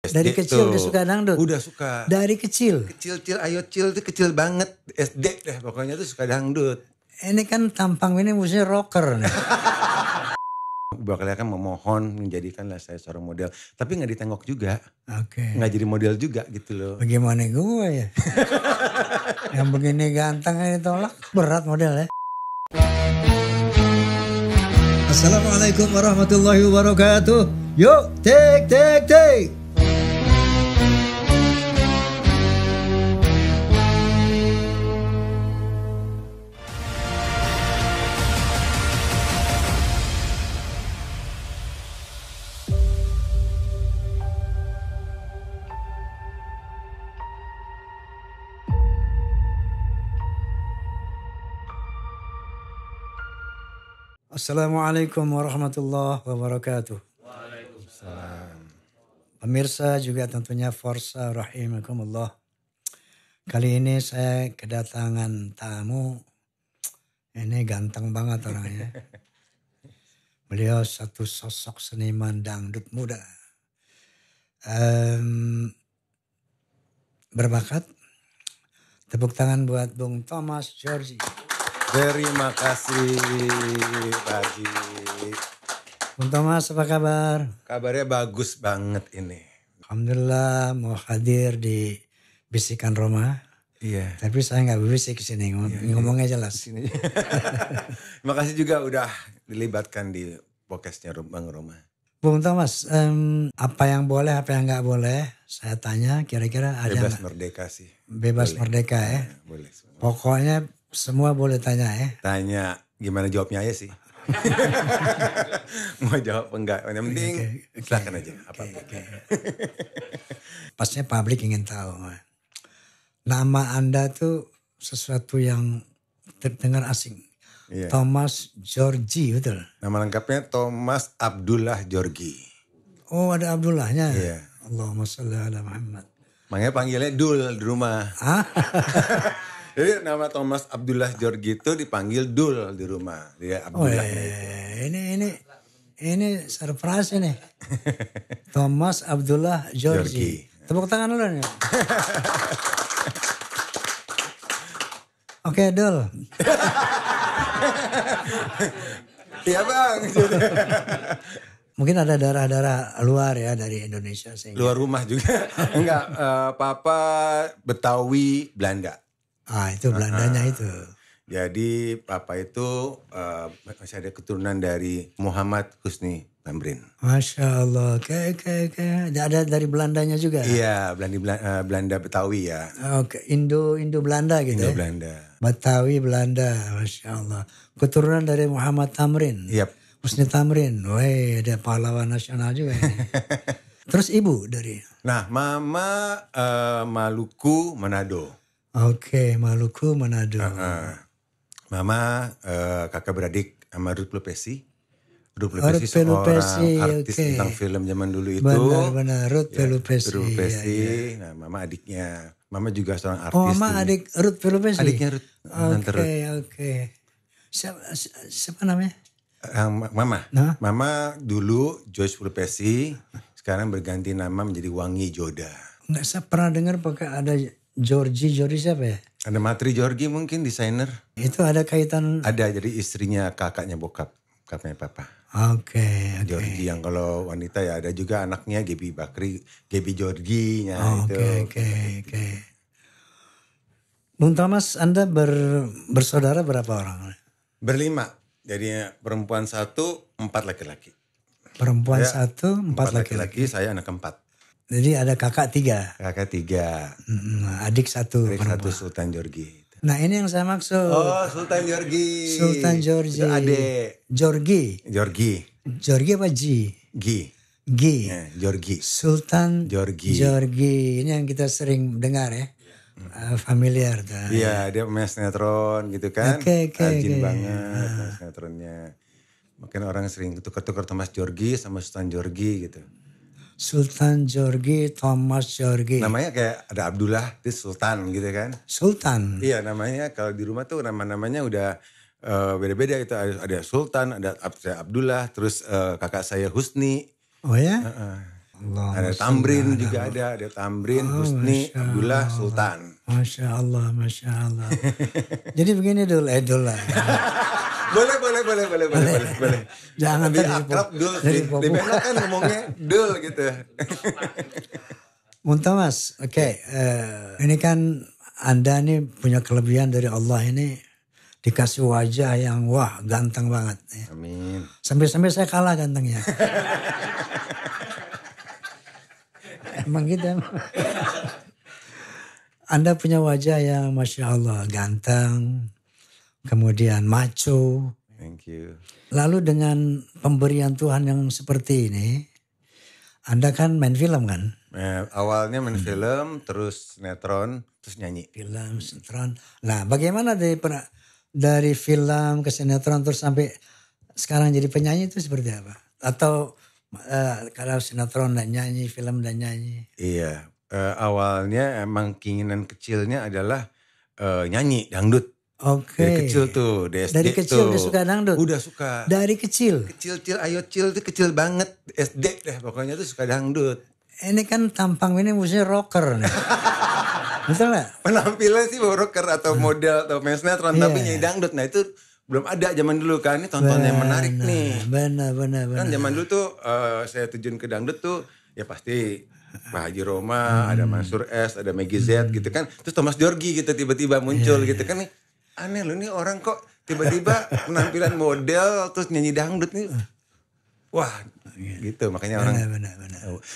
Dari kecil udah suka dangdut? Udah suka. Dari kecil? Kecil, ayo cil tuh kecil banget. SD deh pokoknya tuh suka dangdut. Ini kan tampang ini musuhnya rocker nih. Bakal kan memohon menjadikanlah saya seorang model. Tapi gak ditengok juga. Oke. Gak jadi model juga gitu loh. Bagaimana gue ya? Yang begini ganteng ini tolak. Berat model ya. Assalamualaikum warahmatullahi wabarakatuh. Yuk, take. Assalamualaikum warahmatullahi wabarakatuh. Waalaikumsalam. Pemirsa juga tentunya Forza rahimakumullah. Kali ini saya kedatangan tamu. Ini ganteng banget orangnya. Beliau satu sosok seniman dangdut muda. Berbakat. Tepuk tangan buat Bung Thomas Djorghi. Terima kasih Pak Haji. Bung Thomas apa kabar? Kabarnya bagus banget ini. Alhamdulillah mau hadir di Bisikan Roma. Iya. Tapi saya nggak berbisik di sini, ngomongnya jelas. Terima kasih juga udah dilibatkan di podcastnya Bang Roma. Bung Thomas, apa yang boleh, apa yang nggak boleh? Saya tanya kira-kira ada Bebas gak? merdeka sih. Bebas Boleh. merdeka ya? Boleh. Pokoknya semua boleh tanya ya? Tanya gimana jawabnya aja sih. Mau jawab enggak, yang penting silakan aja. Oke. Pasnya publik ingin tahu. Nama Anda tuh sesuatu yang terdengar asing. Iya. Thomas Djorghi, betul? Nama lengkapnya Thomas Abdullah Djorghi. Oh, ada Abdullahnya? Iya. Allahumma sholli ala Muhammad. Makanya panggilnya Dul di rumah. Jadi nama Thomas Abdullah Djorghi itu dipanggil Dul di rumah. Dia Abdullah. Ini surprise ini. Thomas Abdullah Djorghi. Tepuk tangan dulu nih. Oke, Dul. Iya Bang. Mungkin ada darah-darah luar ya dari Indonesia. Sehingga. Luar rumah juga. Enggak, Papa Betawi Belanda. Itu Belandanya itu. Jadi Papa itu masih ada keturunan dari Muhammad Husni Tamrin. Masya Allah. Oke. Ada dari Belandanya juga? Iya, Belanda Betawi ya. Oke, Indo Belanda gitu Indo ya? Belanda. Betawi Belanda, Masya Allah. Keturunan dari Muhammad Tamrin. Yap. Husni Tamrin. Wih, ada pahlawan nasional juga ini. Terus ibu dari? Nah, Mama Maluku Manado. Oke, Maluku Manado. Mama kakak beradik sama Ruth Pelupesi. Ruth Ruth Pelupesi seorang Pelupesi, artis oke. tentang film zaman dulu itu. Benar, Ruth Pelupesi. Ruth Pelupesi. Ya. Nah, Mama adiknya. Mama juga seorang artis. Oh, Mama dulu. adik Ruth Pelupesi? Adiknya Ruth. Oke. Siapa namanya? Mama. Nah? Mama dulu Joyce Pelupesi. Sekarang berganti nama menjadi Wangi Joda. Nggak, saya pernah dengar pakai ada Djorghi siapa ya? Ada Matri Djorghi mungkin desainer. Itu ada kaitan? Ada, jadi istrinya kakaknya bokapnya Papa. Oke. Djorghi yang kalau wanita ya ada juga anaknya Gebi Djorghi itu. Oke. Bung Thomas, Anda bersaudara berapa orang? Berlima. Jadi perempuan 1, 4 laki-laki. Perempuan Saya 1, 4 laki-laki. Saya anak keempat. Jadi ada kakak 3. Kakak 3. Adik 1. Adik 1 Sultan Djorghi. Nah, ini yang saya maksud. Oh, Sultan Djorghi. Sultan Djorghi. Itu adik. Djorghi apa G? G. Ya, Djorghi. Sultan Djorghi. Ini yang kita sering dengar ya. Familiar. Iya, dia pemain sinetron gitu kan. Rajin banget pemain sinetronnya. Makin orang sering tukar-tukar Thomas Djorghi sama Sultan Djorghi gitu. Sultan Djorghi, Thomas Djorghi. Namanya kayak ada Abdullah, itu Sultan gitu kan. Sultan? Iya, namanya kalau di rumah tuh nama-namanya udah beda-beda itu. Ada Sultan, ada Abdullah, terus kakak saya Husni. Oh ya? Ada Tamrin juga ada Tamrin, Husni, Abdullah, Sultan. Masya Allah. Jadi begini Dul, lah. Boleh. Jangan lebih akrab Dul sih. Lebih enak kan ngomongnya Dul gitu. Muntamas, oke. Ini kan Anda nih punya kelebihan dari Allah ini. Dikasih wajah yang wah ganteng banget. Amin. Sampai-sampai saya kalah gantengnya. Emang gitu emang. Anda punya wajah yang Masya Allah ganteng. Kemudian macho. Thank you. Lalu dengan pemberian Tuhan yang seperti ini. Anda kan main film kan? Awalnya main film, terus sinetron, terus nyanyi. Film, sinetron. Nah bagaimana dari film ke sinetron terus sampai sekarang jadi penyanyi itu seperti apa? Atau kalau sinetron dan nyanyi, film dan nyanyi? Iya, awalnya emang keinginan kecilnya adalah nyanyi dangdut. Oke. Dari kecil tuh, dari kecil udah suka dangdut? Udah suka. Dari kecil? Kecil, ayo cil tuh kecil banget. SD deh pokoknya tuh suka dangdut. Ini kan tampang ini musuhnya rocker nih. Betul gak? Penampilan sih rocker atau model atau main sinetron, tapi nyanyi dangdut. Nah itu belum ada zaman dulu kan, ini tontonan yang menarik nih. Benar. Kan zaman dulu tuh saya tujuan ke dangdut tuh ya pasti Pak Haji Roma, ada Mansur S, ada Maggie Z gitu kan. Terus Thomas Djorghi gitu tiba-tiba muncul gitu kan nih. Aneh loh nih orang kok tiba-tiba penampilan model terus nyanyi dangdut nih. Wah gitu makanya orang. Benar.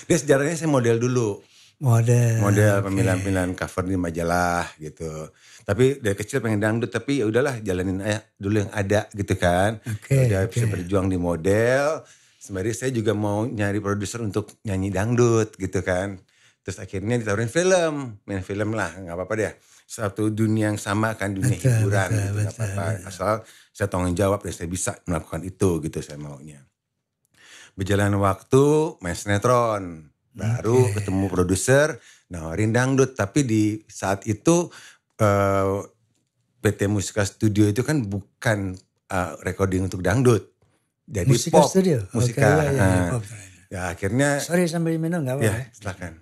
Dia sejarahnya saya model dulu. Model pemilihan-pemilihan cover di majalah gitu. Tapi dari kecil pengen dangdut tapi ya udahlah jalanin aja dulu yang ada gitu kan. Udah bisa berjuang di model. Sembari saya juga mau nyari produser untuk nyanyi dangdut gitu kan. Terus akhirnya ditawarin film. Main film lah gak apa-apa deh. Satu dunia yang sama kan dunia hiburan gitu gak apa-apa. Asal saya tanggung jawab dan saya bisa melakukan itu gitu saya maunya. Berjalan waktu main sinetron. Baru ketemu produser nawarin dangdut. Tapi di saat itu PT Musika Studio itu kan bukan recording untuk dangdut. Jadi Musika pop. Studio? Musika. Pop. Ya akhirnya. Sorry sambil minum gak apa-apa. Ya silakan.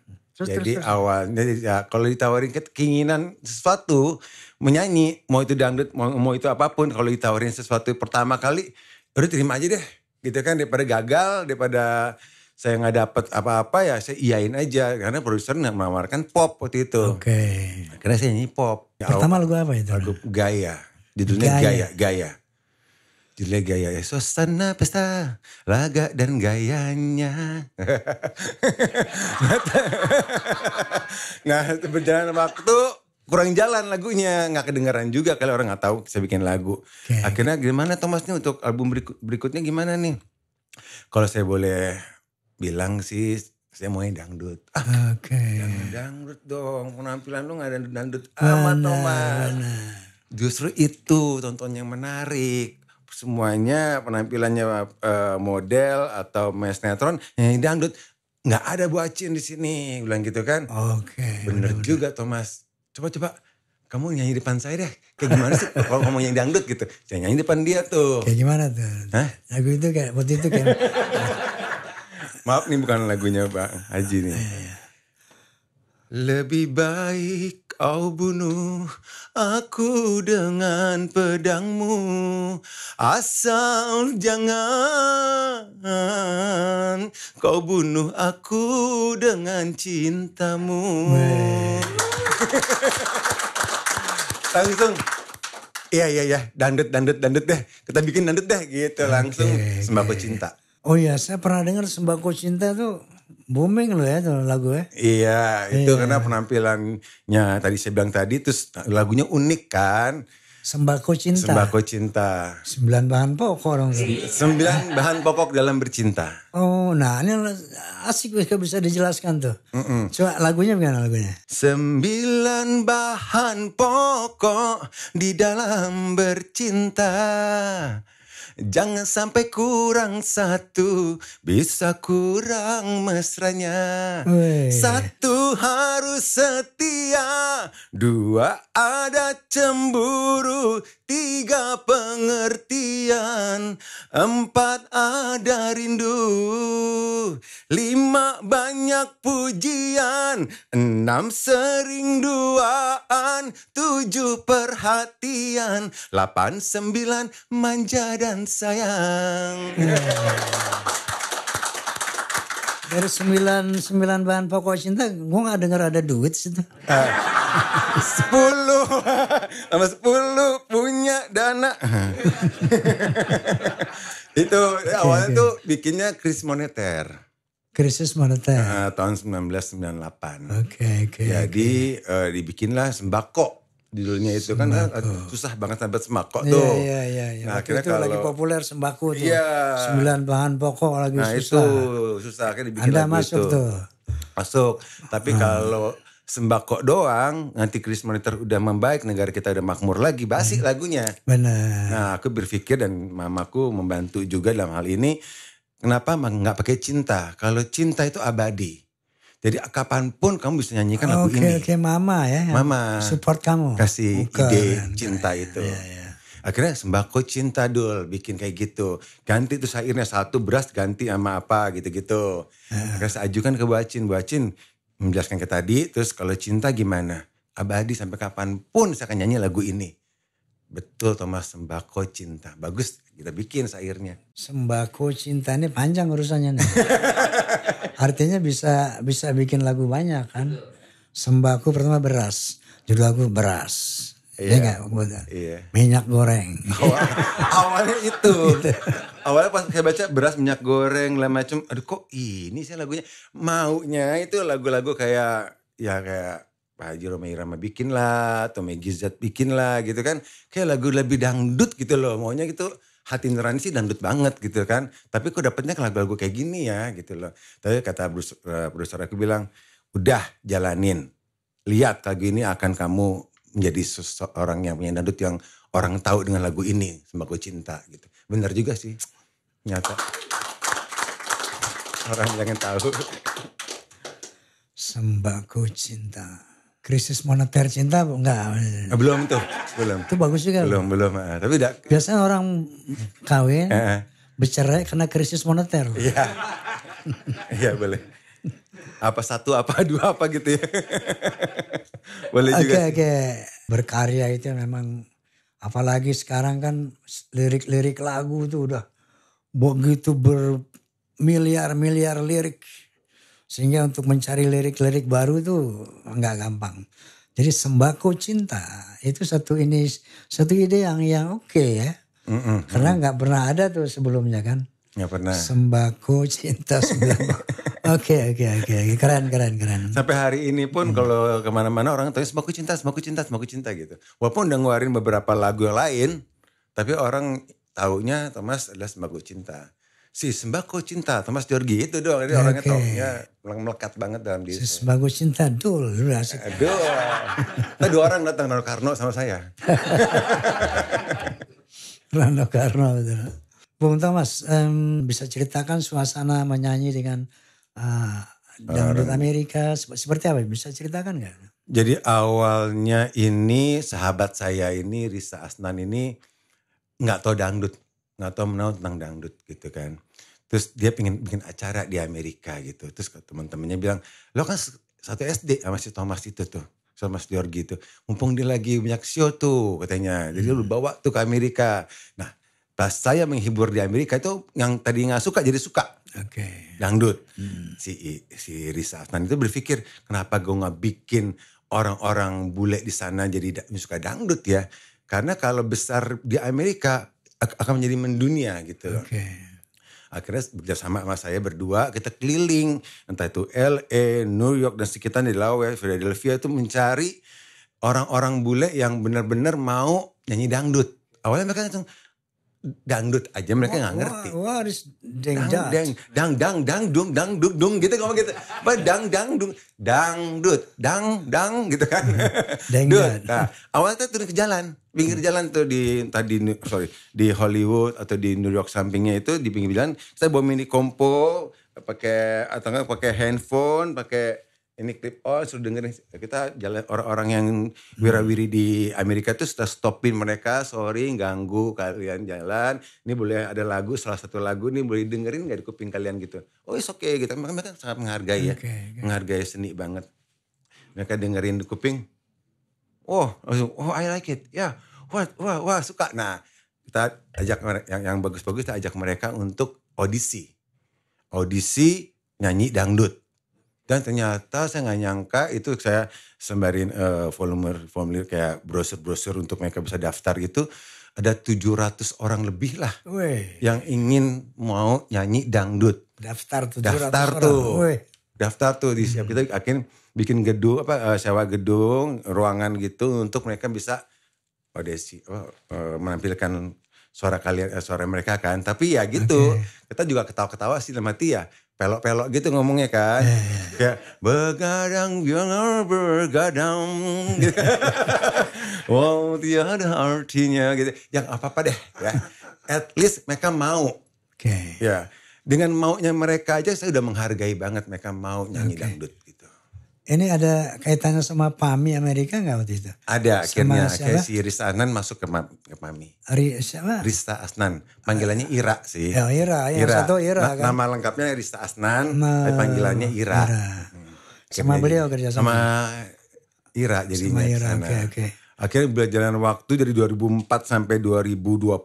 Jadi awalnya ya, kalau ditawarin keinginan sesuatu menyanyi. Mau itu dangdut mau itu apapun. Kalau ditawarin sesuatu pertama kali. Udah terima aja deh. Gitu kan daripada gagal. Daripada saya gak dapet apa-apa ya saya iyain aja. Karena produser menawarkan pop waktu itu. Akhirnya saya nyanyi pop. Pertama lagu apa itu? Lagu Gaya. Judulnya Gaya. Judulnya Gaya. Suasana pesta, laga dan gayanya. Nah berjalan waktu kurang jalan lagunya. Gak kedengaran juga kalau orang gak tahu saya bikin lagu. Akhirnya gimana Thomas nih untuk album berikutnya gimana nih? Kalau saya boleh bilang sih saya mau yang dangdut. Jangan dangdut dong. Penampilan lu gak ada dangdut amat Thomas. Justru itu tonton yang menarik. Semuanya penampilannya model atau main sinetron yang dangdut nggak ada Bu Acin di sini bilang gitu kan. Bener juga Thomas. Coba kamu nyanyi depan saya deh. Kayak gimana sih kalau ngomong yang dangdut gitu. Saya nyanyi depan dia tuh. Kayak gimana tuh? Hah? Lagu itu kayak waktu itu kayak. Maaf nih bukan lagunya Bang Haji nih. Lebih baik kau bunuh aku dengan pedangmu. Asal jangan kau bunuh aku dengan cintamu. Langsung. Iya. Dangdut deh. Kita bikin dangdut deh gitu langsung. Sembako Cinta. Oh iya, saya pernah dengar Sembako Cinta tuh booming loh ya tuh lagu ya. Iya, itu karena penampilannya tadi saya bilang tadi terus lagunya unik kan. Sembako Cinta. 9 bahan pokok dong. 9 bahan pokok dalam bercinta. Oh, nah ini asik bisa dijelaskan tuh. Coba lagunya gimana lagunya? 9 bahan pokok di dalam bercinta. Jangan sampai kurang satu, bisa kurang mesranya. 1 harus setia, 2 ada cemburu, tiga pengertian, empat ada rindu, lima banyak pujian, enam sering duaan, tujuh perhatian, delapan sembilan manja dan sayang. Dari sembilan bahan pokok cinta, gue gak denger ada duit situ. 10 sama 10 punya dana. Itu awalnya tuh bikinnya krisis moneter. Krisis moneter. Tahun 1998. Oke. Jadi dibikinlah sembako. Judulnya itu kan susah banget dapat sembako tuh. Iya. Nah, Waktu itu lagi populer sembako tuh. Iya. 9 bahan pokok lagi Nah susah. itu susah. Akhirnya dibikin Anda lagu masuk itu. tuh. Masuk. Tapi kalau sembako doang, nanti krisis moneter udah membaik, negara kita udah makmur lagi, basi lagunya. Benar. Nah aku berpikir dan mamaku membantu juga dalam hal ini. Kenapa nggak pakai cinta? Kalau cinta itu abadi. Jadi kapanpun kamu bisa nyanyikan lagu ini. Oke, mama ya. Mama support kamu. kasih Bukan. ide cinta itu. Iya. Akhirnya sembako cinta Dul bikin kayak gitu. Ganti tuh syairnya satu beras ganti sama apa gitu-gitu. Akhirnya saya ajukan ke Buacin menjelaskan ke tadi. Terus kalau cinta gimana? Abadi sampai kapanpun saya akan nyanyi lagu ini. Betul Thomas, sembako cinta. Bagus kita bikin syairnya. Sembako cinta ini panjang urusannya nih. Artinya bisa bikin lagu banyak kan. Sembako pertama beras. Judul lagu beras. Iya enggak? Iya. Minyak goreng. Awalnya itu. Awalnya pas saya baca beras, minyak goreng, lah macam. Aduh kok ini sih lagunya. Maunya itu lagu-lagu kayak Pak Haji Roma Irama bikin lah, atau Meggy Z bikin lah gitu kan. Kayak lagu lebih dangdut gitu loh. Maunya gitu hati nurani sih dangdut banget gitu kan. Tapi kok dapetnya lagu-lagu kayak gini ya gitu loh. Tapi kata produser aku bilang, udah jalanin. Lihat lagu ini akan kamu menjadi seseorang yang punya dangdut yang orang tahu dengan lagu ini. Sembako cinta gitu. Benar juga sih. Nyata. Orang jangan tahu. Sembako cinta. Krisis moneter cinta enggak? Belum tuh, belum. Itu bagus juga. Belum. Tapi udah. Biasanya orang kawin bercerai karena krisis moneter. Iya. Iya boleh. Apa satu, apa dua, apa gitu ya. Boleh juga. Oke. Berkarya itu memang, apalagi sekarang kan lirik-lirik lagu itu udah begitu bermiliar-miliar lirik. Sehingga untuk mencari lirik-lirik baru itu nggak gampang. Jadi sembako cinta itu satu ide yang oke ya. Karena nggak pernah ada tuh sebelumnya kan. Nggak pernah. Sembako cinta sembako. Oke. Keren. Sampai hari ini pun kalau kemana-mana orang tanya sembako cinta gitu. Walaupun udah ngeluarin beberapa lagu yang lain, tapi orang taunya Thomas adalah sembako cinta. Si sembako cinta Thomas Djorghi itu doang. Jadi orangnya taunya melekat banget dalam diri. Si sembako cinta Dul. Asik. Aduh. Nah, 2 orang datang, Rano Karno sama saya. Rano Karno betul. Bung Thomas, bisa ceritakan suasana menyanyi dengan dangdut Amerika seperti apa? Bisa ceritakan nggak? Jadi awalnya ini sahabat saya ini Risa Asnan ini nggak tahu dangdut, nggak tahu menahu tentang dangdut gitu kan. Terus dia pengen bikin acara di Amerika gitu. Terus teman-temannya bilang, lo kan satu SD sama si Thomas itu tuh, sama Mas Djorghi itu. Mumpung dia lagi banyak show tuh katanya. Jadi lu bawa tuh ke Amerika. Nah pas saya menghibur di Amerika itu yang tadi nggak suka jadi suka. Oke. Dangdut. Si Risa Asnan itu berpikir kenapa gue nggak bikin orang-orang bule di sana jadi suka dangdut ya. Karena kalau besar di Amerika akan menjadi mendunia gitu. Oke. Akhirnya bekerjasama sama saya berdua kita keliling entah itu LA, New York dan sekitarnya, Delaware, Philadelphia itu mencari orang-orang bule yang benar-benar mau nyanyi dangdut. Awalnya mereka langsung dangdut aja mereka nggak ngerti. What is dang gitu ngomong gitu. Dang gitu kan. Dangdut. Nah, awalnya tuh turun ke jalan, pinggir jalan tuh di Hollywood atau di New York sampingnya itu di pinggir jalan. Saya bawa mini kompo, pakai handphone, pakai Ini klip, suruh dengerin. Kita jalan, orang-orang yang wirawiri di Amerika tuh sudah stopin mereka, sorry ganggu kalian jalan. Ini boleh ada lagu, salah satu lagu nih boleh dengerin gak di kuping kalian gitu. Oh it's okay gitu. Mereka sangat menghargai ya. Menghargai seni banget. Mereka dengerin di kuping. Oh I like it. Ya, wah suka. Nah, kita ajak yang bagus-bagus, kita ajak mereka untuk audisi nyanyi dangdut. Dan ternyata saya nggak nyangka itu, saya sembarin formulir kayak brosur-brosur untuk mereka bisa daftar itu. Ada 700 orang lebih lah yang ingin mau nyanyi dangdut. Daftar tuh disiap. Kita akhirnya bikin gedung, sewa gedung, ruangan gitu untuk mereka bisa audisi, menampilkan suara mereka kan. Tapi ya gitu, kita juga ketawa-ketawa sih dalam hati ya. Pelok-pelok gitu ngomongnya kan. Kayak begadang jangan bergadang. Gitu. Wow, tiada artinya gitu. Yang apa-apa deh ya. At least mereka mau. Ya, dengan maunya mereka aja saya udah menghargai banget mereka mau nyanyi dangdut gitu. Ini ada kaitannya sama PAMI Amerika nggak waktu itu? Ada, akhirnya kayak si Rista Asnan masuk ke PAMI. Siapa? Rista Asnan, panggilannya Ira sih. Ya, Ira. Satu Ira kan. Nama lengkapnya Rista Asnan, panggilannya Ira. Sama beliau kerja sama. Sama Ira jadinya. Sama Ira, oke. Akhirnya berjalan waktu dari 2004 sampai 2022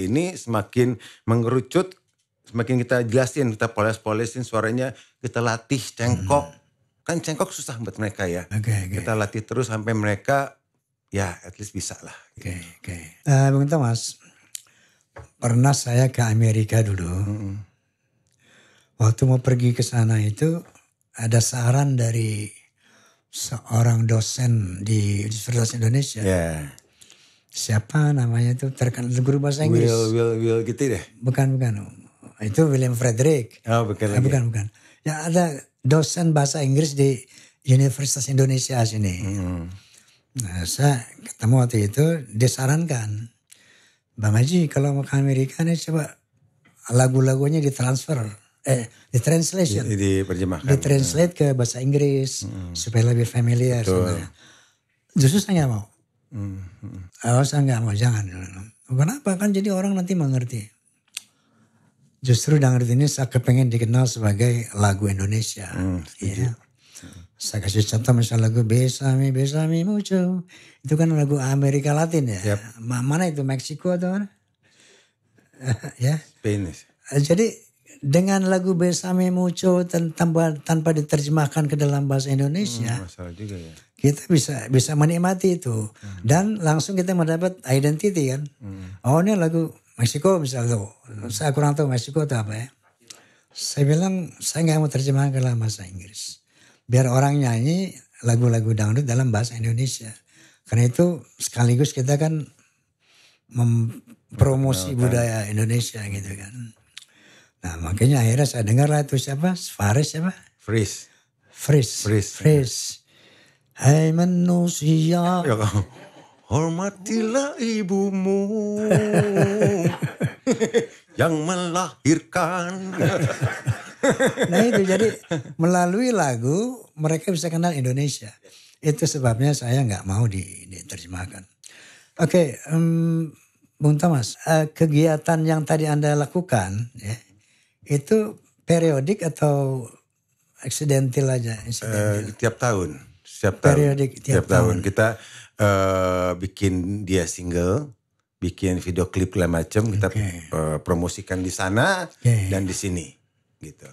ini semakin mengerucut, semakin kita jelasin, kita poles-polesin suaranya, kita latih cengkok. Kan cengkok susah buat mereka ya. Kita latih terus sampai mereka ya at least bisa lah. Bung Thomas, pernah saya ke Amerika dulu. Waktu mau pergi ke sana itu ada saran dari seorang dosen di Universitas Indonesia. Siapa namanya itu, terkenal guru bahasa Inggris. Will gitu deh. Bukan. Itu William Frederick. Bukan. Ya ada dosen bahasa Inggris di Universitas Indonesia sini. Nah, saya ketemu waktu itu, disarankan, Bang Haji kalau mau ke Amerika nih coba lagu-lagunya ditranslation. Ditranslate ke bahasa Inggris supaya lebih familiar. Justru saya nggak mau. Saya nggak mau, jangan. Kenapa? Kan jadi orang nanti mengerti. Justru dangdut ini saya kepengen dikenal sebagai lagu Indonesia. Saya kasih contoh misalnya lagu Besame Mucho. Itu kan lagu Amerika Latin ya. Mana itu, Meksiko atau mana? Ya. Spanish. Jadi dengan lagu Besame Mucho tanpa diterjemahkan ke dalam bahasa Indonesia. Masalah juga ya. Kita bisa menikmati itu. Dan langsung kita mendapat identity kan. Oh ini lagu Meksiko misalnya tuh. Saya kurang tahu Meksiko itu apa ya. Saya bilang saya nggak mau terjemahkan ke dalam bahasa Inggris. Biar orang nyanyi lagu-lagu dangdut dalam bahasa Indonesia. Karena itu sekaligus kita kan mempromosi budaya Indonesia gitu kan. Nah makanya akhirnya saya dengar lah itu siapa? Fris. Hai manusia. Hormatilah ibumu yang melahirkan. Nah itu jadi melalui lagu mereka bisa kenal Indonesia. Itu sebabnya saya nggak mau diterjemahkan. Oke, Bung Thomas, kegiatan yang tadi Anda lakukan ya, itu periodik atau accidental aja? Tiap tahun. Periodik tiap tahun. Kita bikin dia single, bikin video klip segala macam, kita promosikan di sana dan di sini gitu.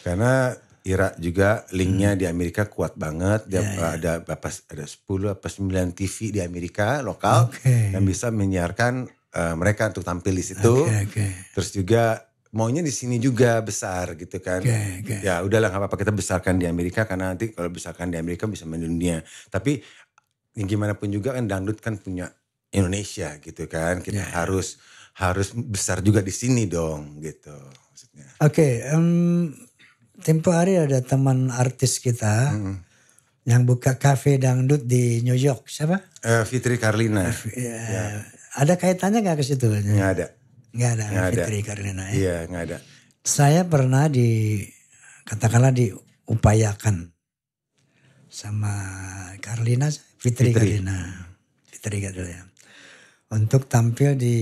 Karena Ira juga linknya di Amerika kuat banget. Dia ada 10 apa 9 TV di Amerika lokal yang bisa menyiarkan mereka untuk tampil di situ. Terus juga maunya di sini juga besar gitu kan. Ya udahlah nggak apa-apa, kita besarkan di Amerika karena nanti kalau besarkan di Amerika bisa mendunia. Tapi yang gimana pun juga kan dangdut kan punya Indonesia gitu kan. Kita harus besar juga di sini dong gitu maksudnya. Tempo hari ada teman artis kita yang buka kafe dangdut di New York. Siapa? Fitri Carlina. Ada kaitannya gak ke situ? Nggak ada. Nggak ada. Fitri Carlina ya? Iya nggak ada. Saya pernah katakanlah upayakan sama Fitri Karlina ya, untuk tampil di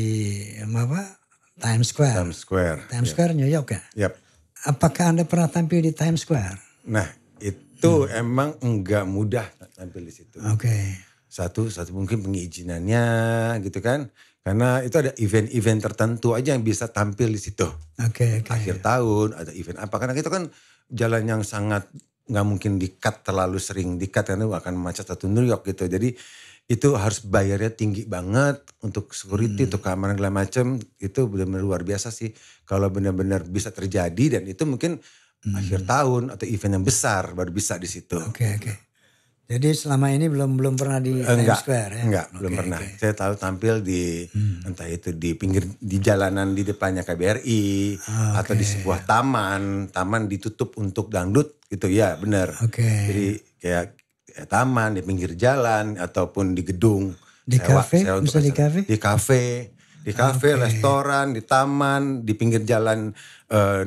Times Square. Times Square New York ya. Yap. Apakah Anda pernah tampil di Times Square? Nah itu emang enggak mudah tampil di situ. Oke. Satu mungkin pengizinannya gitu kan. Karena itu ada event-event tertentu aja yang bisa tampil di situ. Oke. Akhir tahun ada event apa. Karena itu kan jalan yang sangat nggak mungkin di-cut terlalu sering di-cut. Karena akan macet satu New York gitu. Jadi itu harus bayarnya tinggi banget untuk security, untuk keamanan segala macam. Itu benar-benar luar biasa sih. Kalau benar-benar bisa terjadi dan itu mungkin akhir tahun atau event yang besar baru bisa di situ. Oke. Jadi selama ini belum pernah di Times Square ya? Enggak, belum pernah. Saya tahu tampil di entah itu di pinggir di jalanan di depannya KBRI atau di sebuah taman ditutup untuk dangdut gitu ya, benar. Jadi kayak taman di pinggir jalan ataupun di gedung. Di kafe, bisa di kafe? Di kafe, restoran, di taman, di pinggir jalan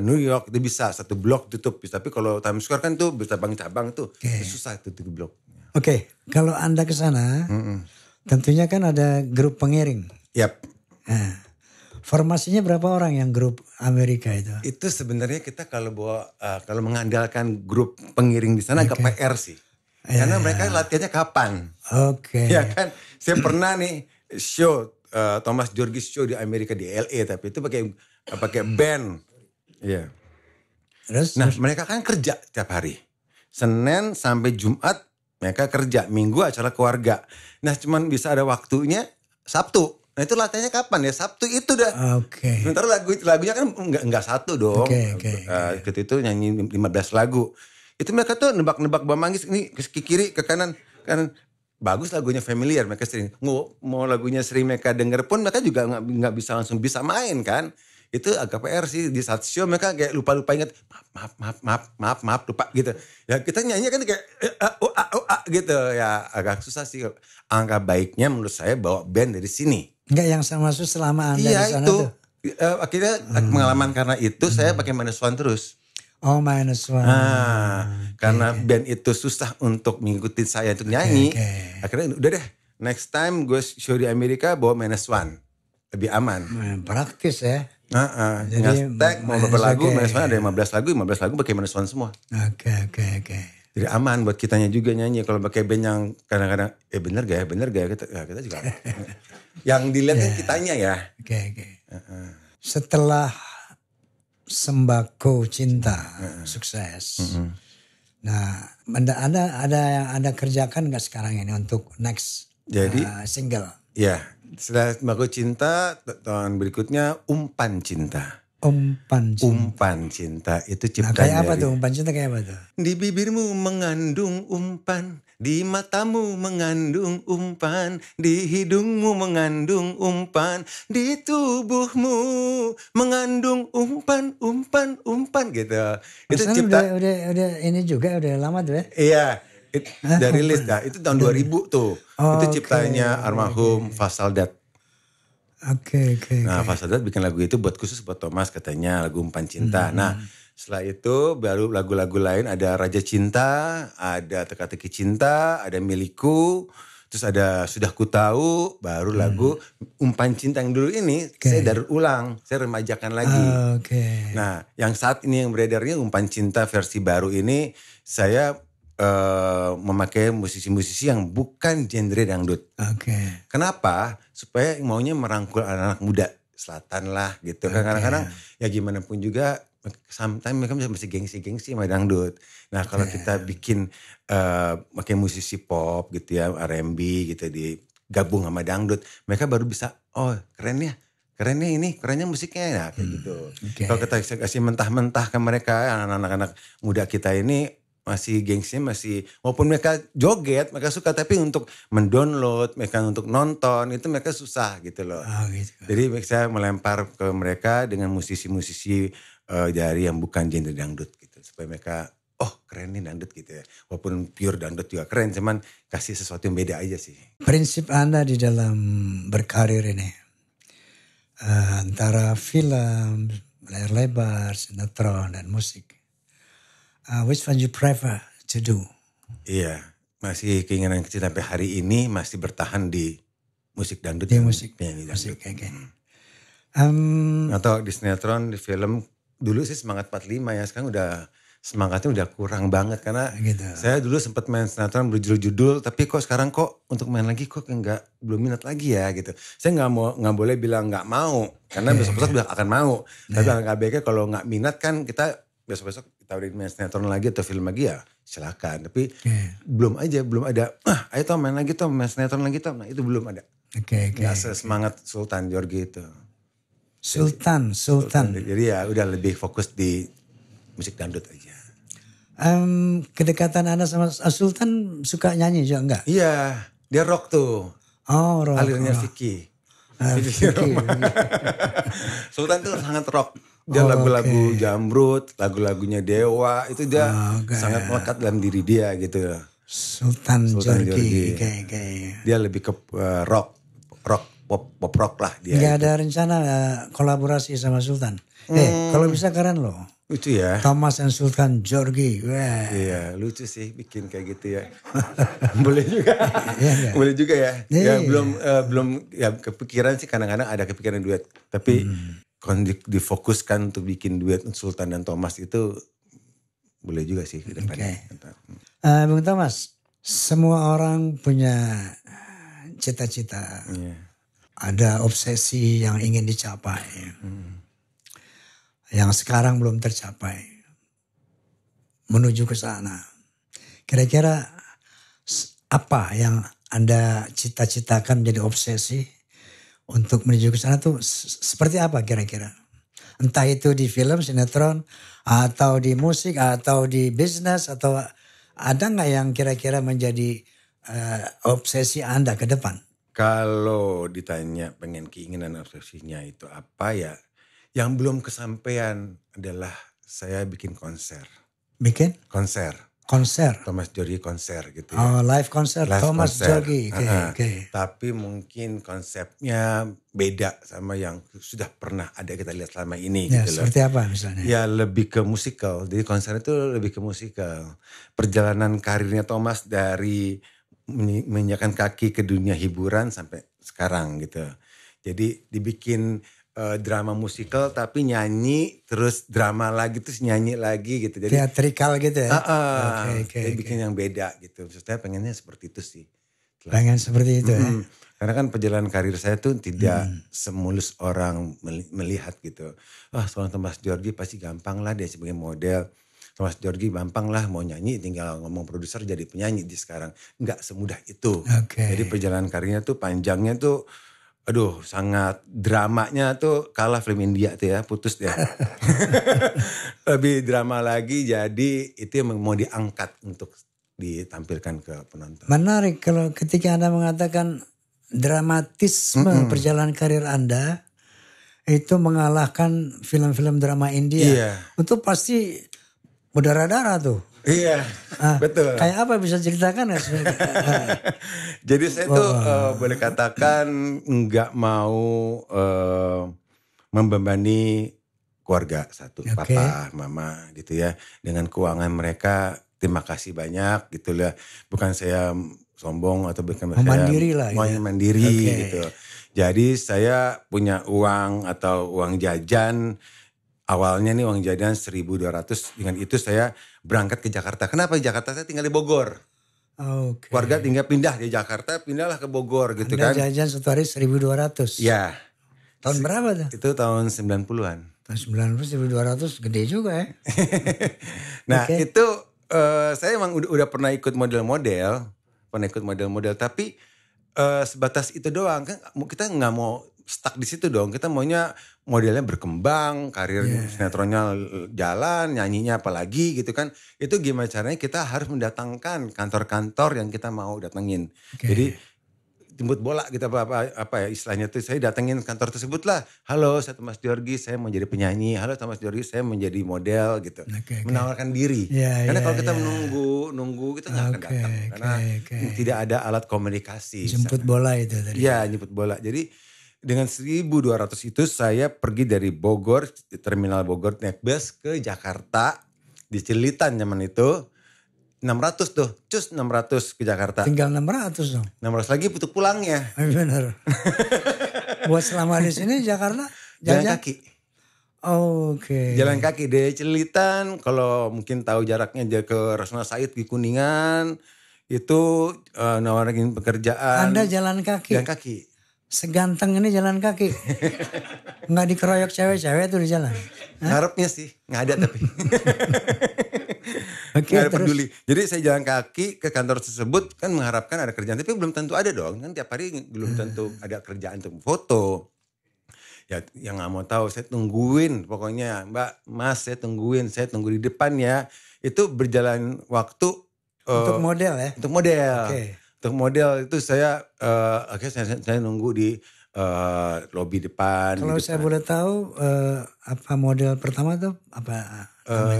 New York itu bisa satu blok tutup. Tapi kalau Times Square kan tuh bisa cabang tuh susah itu blok. Oke, kalau Anda ke sana, tentunya kan ada grup pengiring. Yap. Nah, formasinya berapa orang yang grup Amerika itu? Itu sebenarnya kita kalau mengandalkan grup pengiring di sana ke PR sih. Karena mereka latihannya kapan? Ya kan, saya pernah nih show Thomas George show di Amerika di LA, tapi itu pakai band. Iya. Terus mereka kan kerja tiap hari. Senin sampai Jumat mereka kerja, Minggu acara keluarga. Nah cuman bisa ada waktunya Sabtu. Nah itu latihannya kapan ya? Sabtu itu dah. Sementara lagunya kan enggak satu dong. Ketika itu nyanyi 15 lagu. Itu mereka tuh nebak-nebak Bang Manggis ini ke kiri ke kanan. Bagus lagunya familiar, mereka sering. Mau lagunya sering mereka denger pun mereka juga nggak bisa langsung bisa main kan. Itu agak PR sih di saat show mereka kayak lupa ingat maaf lupa gitu. Ya kita nyanyi kan kayak gitu ya agak susah sih. Angka baiknya menurut saya bawa band dari sini. Enggak yang sama selama Anda di sana itu. tuh. Akhirnya pengalaman karena itu saya pakai -1 terus. Oh -1. Karena band itu susah untuk mengikuti saya untuk nyanyi. Akhirnya udah deh next time gue show di Amerika bawa -1. Lebih aman. Praktis ya. Jadi mau berapa lagu, -1 ada 15 lagu pakai -1 semua. Oke. Jadi aman buat kitanya juga nyanyi. Kalau pakai band yang kadang-kadang bener gak ya kita juga. Yang dilihatnya kitanya ya. Oke. Setelah Sembako Cinta sukses. Nah, ada yang Anda kerjakan nggak sekarang ini untuk next single? Ya, setelah Sembako Cinta tahun berikutnya Umpan Cinta. Umpan cinta itu ciptaan kayak apa tuh umpan cinta kayak apa tuh? Di bibirmu mengandung umpan, di matamu mengandung umpan, di hidungmu mengandung umpan, di tubuhmu mengandung umpan gitu. Itu cipta. Udah ini juga udah lama tuh ya? Iya. Dari list itu tahun 2000 tuh. Itu ciptanya almarhum Fasaldat. Oke. Nah Fasaldat bikin lagu itu khusus buat Thomas katanya lagu Umpan Cinta. Nah setelah itu baru lagu-lagu lain ada Raja Cinta, ada Teka-teki Cinta, ada Milikku, terus ada Sudah Ku Tahu, baru lagu Umpan Cinta yang dulu ini saya daur ulang, saya remajakan lagi. Nah yang saat ini yang beredarnya Umpan Cinta versi baru ini saya memakai musisi-musisi yang bukan genre dangdut. Kenapa? Supaya maunya merangkul anak-anak muda selatan lah gitu. Kadang-kadang ya gimana pun juga sometimes mereka masih gengsi sama dangdut. Nah kalau kita bikin pakai musisi pop gitu ya, R&B gitu digabung sama dangdut, mereka baru bisa kerennya musiknya nah, kayak gitu. Kalau kita kasih mentah-mentah ke mereka anak-anak muda kita ini masih gengsinya walaupun mereka joget mereka suka tapi untuk mendownload mereka untuk nonton itu mereka susah gitu loh. Jadi saya melempar ke mereka dengan musisi-musisi dari yang bukan genre dangdut gitu supaya mereka keren nih dangdut gitu ya walaupun pure dangdut juga keren cuman kasih sesuatu yang beda aja sih. Prinsip Anda di dalam berkarir ini antara film, layar lebar, sinetron dan musik. which one you prefer to do? Iya, masih keinginan kecil sampai hari ini masih bertahan di musik dangdut. Di musik, penyanyi dangdut. okay. Atau di sinetron, di film, dulu sih Semangat 45 ya, sekarang semangatnya udah kurang banget karena gitu. Saya dulu sempat main sinetron berjudul-judul, tapi kok sekarang kok untuk main lagi kok belum minat lagi ya gitu. Saya nggak boleh bilang nggak mau karena besok-besok udah akan mau. Tapi alangkah baiknya kalau nggak minat kan kita besok-besok kita udah main sinetron lagi atau film lagi ya silakan. Tapi belum ada. Ayo Tom main lagi Tom, main sinetron lagi Tom. Nah itu belum ada. Nggak sesemangat Sultan Djorghi itu. Sultan. Jadi ya udah lebih fokus di musik dangdut aja. Kedekatan Anda sama Sultan suka nyanyi juga enggak? Iya, dia rock tuh. Oh, rock. Alirnya Vicky. Sultan tuh sangat rock. Dia lagu-lagu Jamrud, lagu-lagunya Dewa, itu dia sangat melekat dalam diri dia gitu. Sultan Djorghi. Okay. Dia lebih ke rock, pop rock lah dia. Nggak ada rencana kolaborasi sama Sultan. Kalau bisa keren loh. Lucu ya. Thomas and Sultan Djorghi. Iya, lucu sih bikin kayak gitu ya. Boleh juga. Boleh juga ya. Ya belum ya kepikiran sih, kadang-kadang ada kepikiran duet. Tapi kalau difokuskan untuk bikin duet Sultan dan Thomas itu boleh juga sih ke depannya. Bung Thomas, semua orang punya cita-cita. Ada obsesi yang ingin dicapai. Yang sekarang belum tercapai. Menuju ke sana. Kira-kira apa yang Anda cita-citakan menjadi obsesi untuk menuju ke sana tuh seperti apa kira-kira? Entah itu di film, sinetron, atau di musik, atau di bisnis, atau ada nggak yang kira-kira menjadi obsesi Anda ke depan? Kalau ditanya pengen keinginan obsesinya itu apa ya? Yang belum kesampaian adalah saya bikin konser. Bikin? Konser. Thomas Djorghi konser gitu ya. Oh, live konser Thomas Djorghi. Okay. Tapi mungkin konsepnya beda sama yang sudah pernah ada kita lihat selama ini. Ya, gitu seperti apa misalnya? Ya lebih ke musikal. Jadi konser itu lebih ke musikal. Perjalanan karirnya Thomas dari menginjakan kaki ke dunia hiburan sampai sekarang gitu. Jadi dibikin drama musikal tapi nyanyi terus drama lagi terus nyanyi lagi gitu. Jadi teatrikal gitu ya. Jadi bikin yang beda gitu. Maksudnya pengennya seperti itu sih. Pengen seperti itu ya. Karena kan perjalanan karir saya tuh tidak semulus orang melihat gitu. Seorang Thomas Djorghi pasti gampang lah dia sebagai model. Thomas Djorghi gampang lah mau nyanyi tinggal ngomong produser jadi penyanyi di sekarang. Enggak semudah itu. Jadi perjalanan karirnya tuh panjangnya tuh sangat dramanya tuh kalah film India tuh ya, putus dia. Lebih drama lagi, jadi itu yang mau diangkat untuk ditampilkan ke penonton. Menarik kalau ketika Anda mengatakan dramatisme perjalanan karir Anda itu mengalahkan film-film drama India. Iya. Itu pasti berdarah-darah tuh. Iya, betul. Kayak apa bisa ceritakan ya? Jadi saya tuh boleh katakan nggak mau membebani keluarga satu, papa, mama gitu ya. Dengan keuangan mereka, terima kasih banyak gitu lah. Bukan saya sombong atau bukan saya mandiri lah. Mau mandiri gitu. Jadi saya punya uang atau uang jajan. Awalnya nih uang jajan 1.200, dengan itu saya berangkat ke Jakarta. Kenapa di Jakarta? Saya tinggal di Bogor. Keluarga tinggal pindah di Jakarta, pindahlah ke Bogor gitu kan. Anda jajan satu hari 1.200? Ya. Tahun berapa tuh? Itu tahun 90-an. Tahun 90 1.200 gede juga ya. Nah itu saya emang udah pernah ikut model-model. Tapi sebatas itu doang. Kan kita gak mau stuck di situ dong. Kita maunya modelnya berkembang, karir sinetronnya jalan, nyanyinya apalagi gitu kan. Itu gimana caranya kita harus mendatangkan kantor-kantor yang kita mau datengin. Jadi jemput bola gitu apa ya istilahnya tuh, saya datengin kantor tersebut lah. Halo, saya Thomas Djorghi, saya mau jadi penyanyi. Halo Thomas Djorghi, saya menjadi model gitu. Menawarkan diri. Karena kalau kita nunggu kita nggak akan datang karena tidak ada alat komunikasi. Jemput bola itu tadi. Iya, jemput bola. Jadi dengan 1.200 itu saya pergi dari Bogor, terminal Bogor naik bus ke Jakarta. Di Cililitan zaman itu 600 tuh, cus 600 ke Jakarta. Tinggal 600 dong. 600 lagi untuk pulangnya. Benar. Buat selama di sini Jakarta Jalan kaki. Oke. Jalan kaki dari Cililitan, kalau mungkin tahu jaraknya ke Rasuna Said di Kuningan, itu nawarin pekerjaan. Anda jalan kaki? Jalan kaki. Seganteng ini jalan kaki. Nggak dikeroyok cewek-cewek tuh di jalan? Harapnya sih, nggak ada tapi. Oke, Nggak ada terus? peduli. Jadi saya jalan kaki ke kantor tersebut kan mengharapkan ada kerjaan. Tapi belum tentu ada dong. Kan tiap hari belum tentu ada kerjaan untuk foto. Ya yang nggak mau tahu saya tungguin. Pokoknya Mbak, Mas saya tungguin. Saya tunggu di depan ya. Itu berjalan waktu. Untuk model ya? Untuk model. Oke. Untuk model itu saya akhirnya saya nunggu di lobi depan. Kalau saya boleh tahu apa model pertama tuh apa?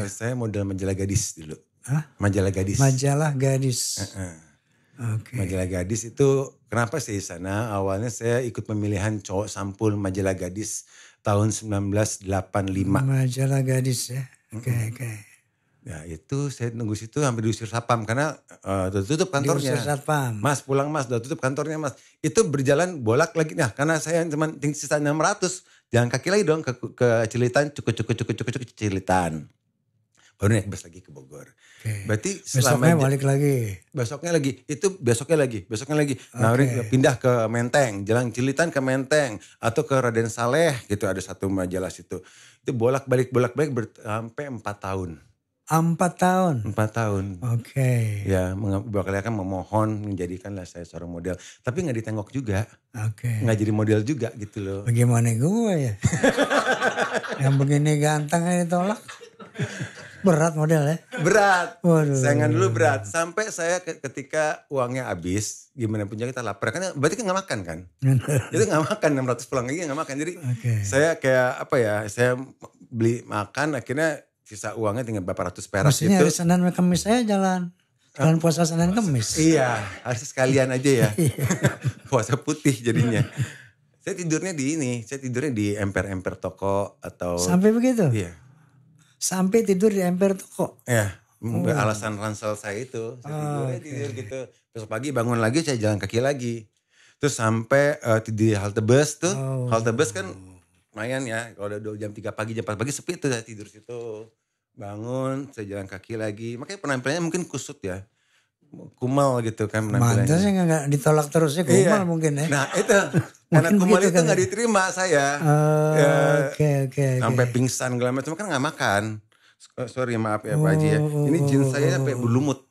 Saya model majalah gadis dulu. Hah? Majalah gadis. Majalah gadis. Oke. Majalah gadis itu kenapa sih di sana? Awalnya saya ikut pemilihan cowok sampul majalah gadis tahun 1985. Majalah gadis ya. Oke. Ya itu saya nunggu situ sampai diusir satpam karena udah tutup kantornya. Diusir satpam. Mas pulang mas, udah tutup kantornya mas. Itu berjalan bolak lagi. Nah karena saya cuma sisa 600, jalan kaki lagi dong ke Cililitan, cukup Cililitan. Baru naik bus lagi ke Bogor. Oke. Berarti Besoknya balik lagi. Besoknya lagi. Nah, pindah ke Menteng, jalan Cililitan ke Menteng atau ke Raden Saleh gitu, ada satu majalah situ. Itu bolak-balik sampai 4 tahun. 4 tahun. 4 tahun. Oke. Ya, bakal kan memohon menjadikanlah saya seorang model, tapi nggak ditengok juga. Oke. Nggak jadi model juga gitu loh. Bagaimana gue ya? Yang begini ganteng ditolak. Berat model ya? Berat. Waduh. Saingan dulu berat. Sampai saya ketika uangnya habis, gimana pun kita lapar. Kan berarti kan gak makan kan? Itu gak makan, 600 pulang lagi gak makan. Jadi saya kayak saya beli makan akhirnya sisa uangnya tinggal berapa ratus perak gitu. Maksudnya hari Senin sama Kamis saya jalan puasa Senin Kamis. Iya, harus sekalian aja ya. Puasa putih jadinya. Saya tidurnya di emper-emper toko atau. Sampai begitu? Iya. Sampai tidur di emper toko. Ya, alasan ransel saya itu. Saya tidur gitu. Besok pagi bangun lagi saya jalan kaki lagi. Terus sampai di halte bus tuh. Halte bus kan lumayan ya. Kalau udah jam 3 pagi, jam 4 pagi sepi tuh saya tidur situ. Bangun, saya jalan kaki lagi. Makanya penampilannya mungkin kusut ya. Kumal gitu kan penampilannya. Mantasnya gak ditolak terus ya kumal mungkin ya. Nah itu. Karena kumal itu gak diterima saya. Oke. Sampai pingsan segala macam kan gak makan. Sorry maaf ya Pak Haji ya. Ini jeans saya sampai berlumut.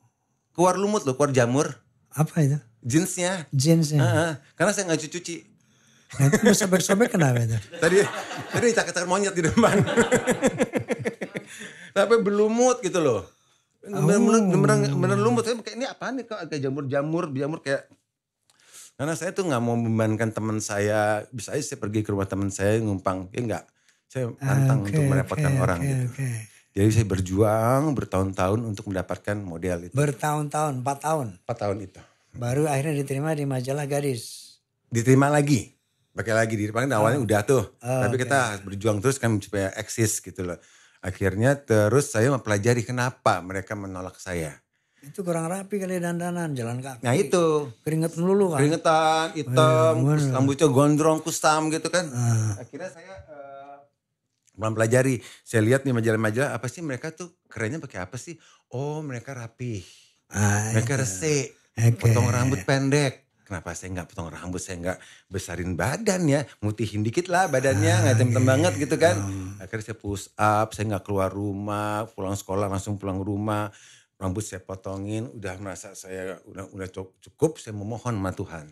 Keluar lumut loh, keluar jamur. Apa itu? Jeansnya. Karena saya gak cuci. Nah, itu sobek-sobek kenapa itu? Tadi caketan monyet di depan. Sampai berlumut gitu loh. Bener lumut. Saya kayak ini apaan nih kok agak jamur kayak. Karena saya tuh gak mau membebankan teman saya. Bisa aja saya pergi ke rumah teman saya ngumpang. Ya enggak. Saya pantang untuk merepotkan orang gitu. Jadi saya berjuang bertahun-tahun untuk mendapatkan model itu. Bertahun-tahun, 4 tahun? 4 tahun itu. Baru akhirnya diterima di majalah gadis? Diterima lagi. Pakai lagi di depan awalnya udah tuh. Tapi kita harus berjuang terus kan supaya eksis gitu loh. Akhirnya terus saya mempelajari kenapa mereka menolak saya. Itu kurang rapi kali dandanan, jalan kaki. Nah itu. Keringet melulu kan? Keringetan, hitam, rambutnya gondrong, kusam gitu kan. Akhirnya saya mempelajari. Saya lihat nih majalah-majalah apa sih mereka tuh kerennya pakai apa sih. Oh mereka rapi. Mereka resik. Potong rambut pendek. Kenapa saya nggak potong rambut, saya nggak besarin badan ya. Mutihin dikit lah badannya, nggak hitam banget gitu kan. Akhirnya saya push up, saya nggak keluar rumah. Pulang sekolah langsung pulang rumah. Rambut saya potongin, udah merasa saya udah cukup, saya memohon sama Tuhan.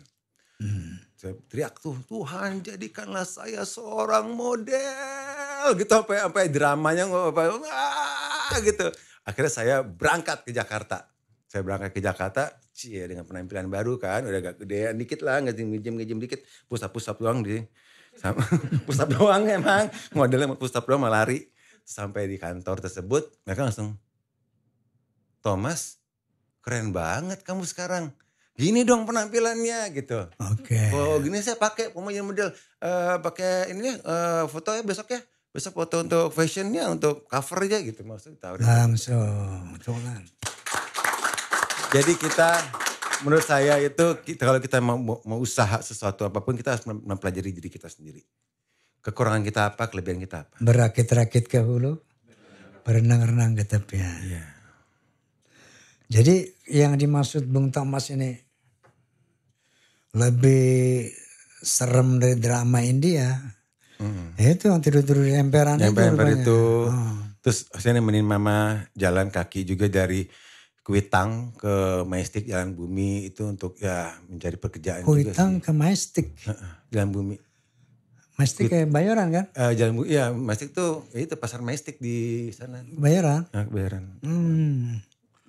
Saya teriak tuh, Tuhan jadikanlah saya seorang model gitu sampai dramanya gitu. Akhirnya saya berangkat ke Jakarta. Dengan penampilan baru kan, udah agak gedean dikit lah, ngejem dikit, push up doang push up doang emang, modelnya push up doang malah lari. Sampai di kantor tersebut, mereka langsung, Thomas, keren banget kamu sekarang. Gini dong penampilannya gitu. Oke. Oh gini saya pakai pemain model pakai ini foto ya besok Besok foto untuk fashionnya, untuk covernya gitu. Maksudnya tawarin. Langsung, betul kan. Jadi kita, menurut saya itu kalau kita mau usaha sesuatu apapun, kita harus mempelajari diri kita sendiri. Kekurangan kita apa, kelebihan kita apa. Berakit-rakit ke hulu, berenang-renang ke tepian. Iya. Jadi yang dimaksud Bung Thomas ini lebih serem dari drama India. Itu yang tidur-tidur di emperan itu. Emper itu. Terus saya nemenin mama jalan kaki juga dari Kuitang ke Majestic Jalan Bumi itu untuk ya mencari pekerjaan juga sih. Kuitang ke Majestic. Jalan Bumi. Majestic kayak Bayoran kan? Jalan Bumi, ya Majestic tuh ya itu pasar Majestic di sana. Bayoran? Bayaran.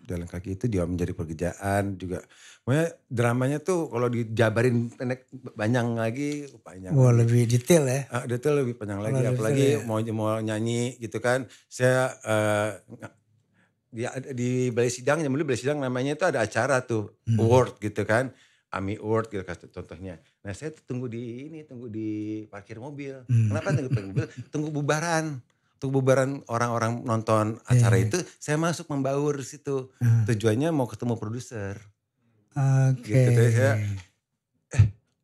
Jalan kaki itu dia mencari pekerjaan juga. Pokoknya dramanya tuh kalau dijabarin pendek panjang lagi. Wah lebih detail ya. Detail lebih panjang lagi. Apalagi mau nyanyi gitu kan. Saya di Balai Sidang, dulu Balai Sidang namanya itu ada acara tuh. Award gitu kan. AMI Award gitu contohnya. Nah saya tunggu di parkir mobil. Kenapa tunggu mobil? Tunggu bubaran. Untuk bubaran orang-orang nonton acara itu, saya masuk membaur situ. Tujuannya mau ketemu produser. Oke. Gitu, saya,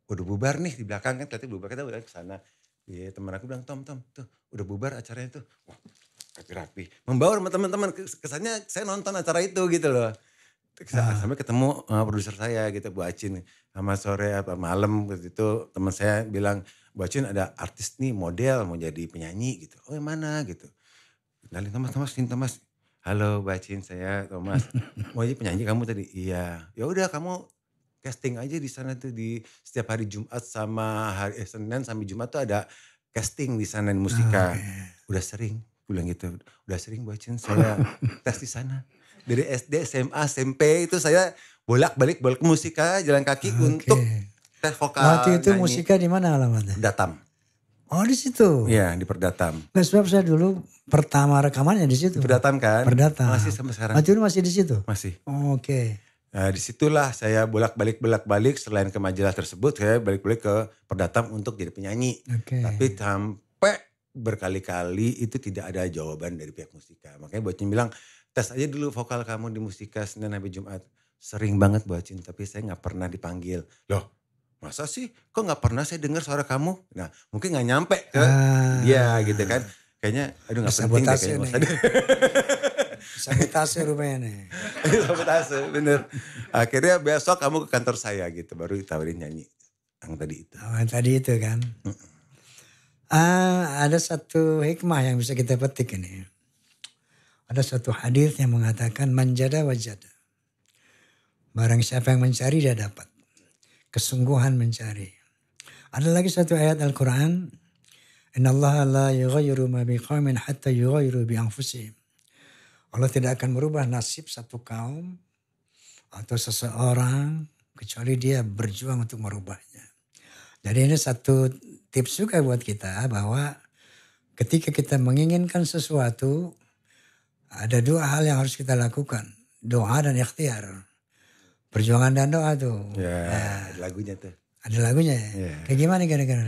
udah bubar nih di belakang kan, ternyata bubar, kita udah kesana. Iya, teman aku bilang, Tom, tuh udah bubar acaranya tuh. Wah, rapi-rapi. Membaur sama teman-teman, kesannya saya nonton acara itu gitu loh. Sampai ketemu produser saya gitu, Bu Acin. Sama sore apa malam gitu, teman saya bilang, Bu Acin ada artis nih model mau jadi penyanyi gitu. Oh yang mana gitu. Kenalin Thomas. Halo Bu Acin, saya Thomas. Mau jadi penyanyi kamu tadi? Iya. Ya udah kamu casting aja di sana tuh di setiap hari Jumat sama hari Senin sampai Jumat tuh ada casting di sana di Mustika. Udah sering, bilang gitu. Udah sering Bu Acin saya tes di sana. Dari SD, SMA, SMP itu saya bolak-balik ke Mustika jalan kaki untuk tes vokal. Waktu itu nyanyi. Mustika di mana alamatnya? Perdatam. Oh di situ. Iya di Perdatam. Nah, sebab saya dulu pertama rekamannya di situ. Perdatam kan? Perdatam. Masih sampai sekarang. Waktu itu masih di situ. Masih. Oh, Oke. Nah disitulah saya bolak-balik selain ke majalah tersebut saya balik-balik ke Perdatam untuk jadi penyanyi. Tapi sampai berkali-kali itu tidak ada jawaban dari pihak Mustika. Makanya Bocin bilang tes aja dulu vokal kamu di Mustika Senin sampai Jumat. Sering banget Bocin tapi saya gak pernah dipanggil. Loh masa sih kok gak pernah saya dengar suara kamu? Nah mungkin gak nyampe ke dia gitu kan. Kayaknya aduh gak penting deh kayaknya. Sabotase rupanya nih. Sabotase bener. Akhirnya besok kamu ke kantor saya gitu. Baru ditawarin nyanyi. Yang tadi itu. Oh, yang tadi itu kan. Ada satu hikmah yang bisa kita petik ini. Ada satu hadis yang mengatakan manjada wajada. Barang siapa yang mencari dia dapat. Kesungguhan mencari. Ada lagi satu ayat Al-Quran. Innallaha la yughayyiru ma biqaumin hatta yughayyiru bi anfusihim. Allah tidak akan merubah nasib satu kaum atau seseorang kecuali dia berjuang untuk merubahnya. Jadi ini satu tips juga buat kita bahwa ketika kita menginginkan sesuatu ada dua hal yang harus kita lakukan. Doa dan ikhtiar. Perjuangan dan doa tuh. Ya, ada lagunya tuh. Ada lagunya ya? Yeah. Kayak gimana kira-kira?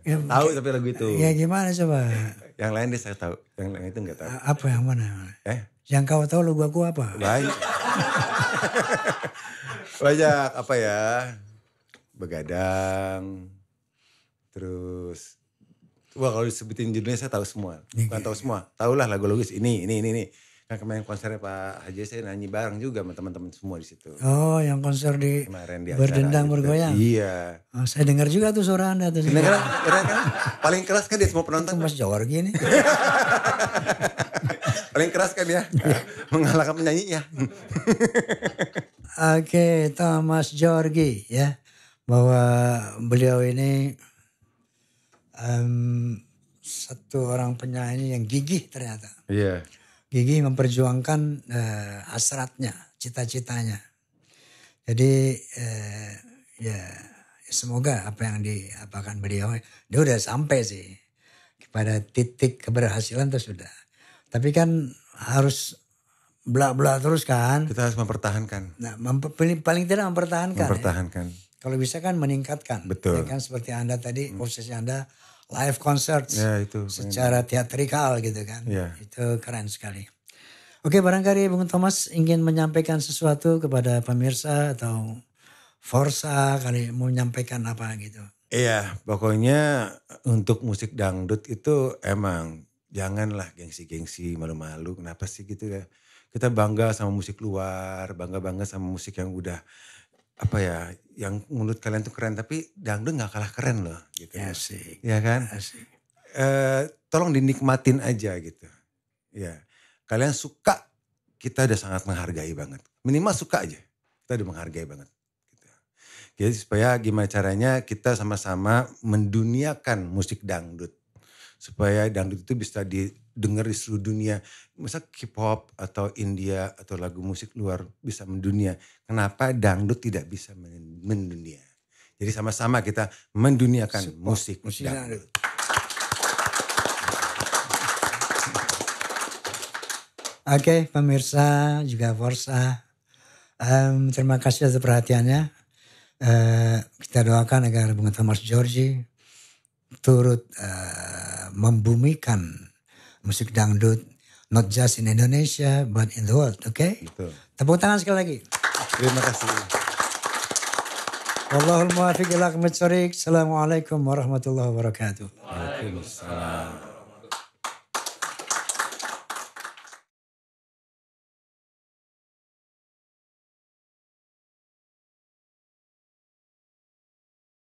Tahu tapi lagu itu. Ya gimana coba? Yang lain deh saya tahu. Yang lain itu enggak tahu. Apa yang mana? Yang kau tahu lagu aku apa? Banyak. Banyak apa ya? Begadang. Terus. Wah kalau disebutin judulnya saya tahu semua. Bukan tahu semua. Tahulah lagu-lagu ini. Kan kemarin konsernya Pak Haji saya nyanyi bareng juga sama teman-teman semua di situ. Oh, yang konser di Berdendang Bergoyang. Iya. Oh, saya dengar juga tuh suara Anda tuh. Keren kan? Paling keras kan dia semua penonton. Mas Jorgi nih. Paling keras kan ya. Mengalahkan penyanyinya. Oke, Thomas Jorgi ya. Bahwa beliau ini satu orang penyanyi yang gigih ternyata. Iya. Gigih memperjuangkan hasratnya, cita-citanya. Jadi ya semoga apa yang diapakan beliau, dia udah sampai sih kepada titik keberhasilan itu sudah. Tapi kan harus belak-belak terus kan. Kita harus mempertahankan. Nah, paling tidak mempertahankan. Mempertahankan. Ya. kalau bisa kan meningkatkan. Betul. Ya kan seperti Anda tadi, posisi Anda live concert Ya, itu. secara teatrikal gitu kan. Ya. Itu keren sekali. Oke, barangkali Bung Thomas ingin menyampaikan sesuatu kepada pemirsa atau Forsa kali mau menyampaikan apa gitu. Iya, pokoknya untuk musik dangdut itu emang janganlah gengsi-gengsi, malu-malu. Kenapa sih gitu ya? Kita bangga sama musik luar, bangga-bangga sama musik yang udah apa ya, yang menurut kalian tuh keren, tapi dangdut nggak kalah keren loh gitu. Asik. Ya kan? Asik. Tolong dinikmatin aja gitu. Ya, kalian suka, kita udah sangat menghargai banget. Minimal suka aja, kita udah menghargai banget. Jadi supaya gimana caranya kita sama-sama menduniakan musik dangdut. Supaya dangdut itu bisa didengar di seluruh dunia. Misal K-pop atau India atau lagu musik luar bisa mendunia. Kenapa dangdut tidak bisa mendunia? Jadi sama-sama kita menduniakan musik dangdut. Oke, pemirsa juga Forsa. Terima kasih atas perhatiannya. Kita doakan agar Bung Thomas Djorghi turut membumikan musik dangdut not just in Indonesia but in the world, oke? Betul. Tepuk tangan sekali lagi. Terima kasih. Wallahul muwaffiq ila aqwamit thoriq. Assalamualaikum warahmatullahi wabarakatuh. Waalaikumsalam.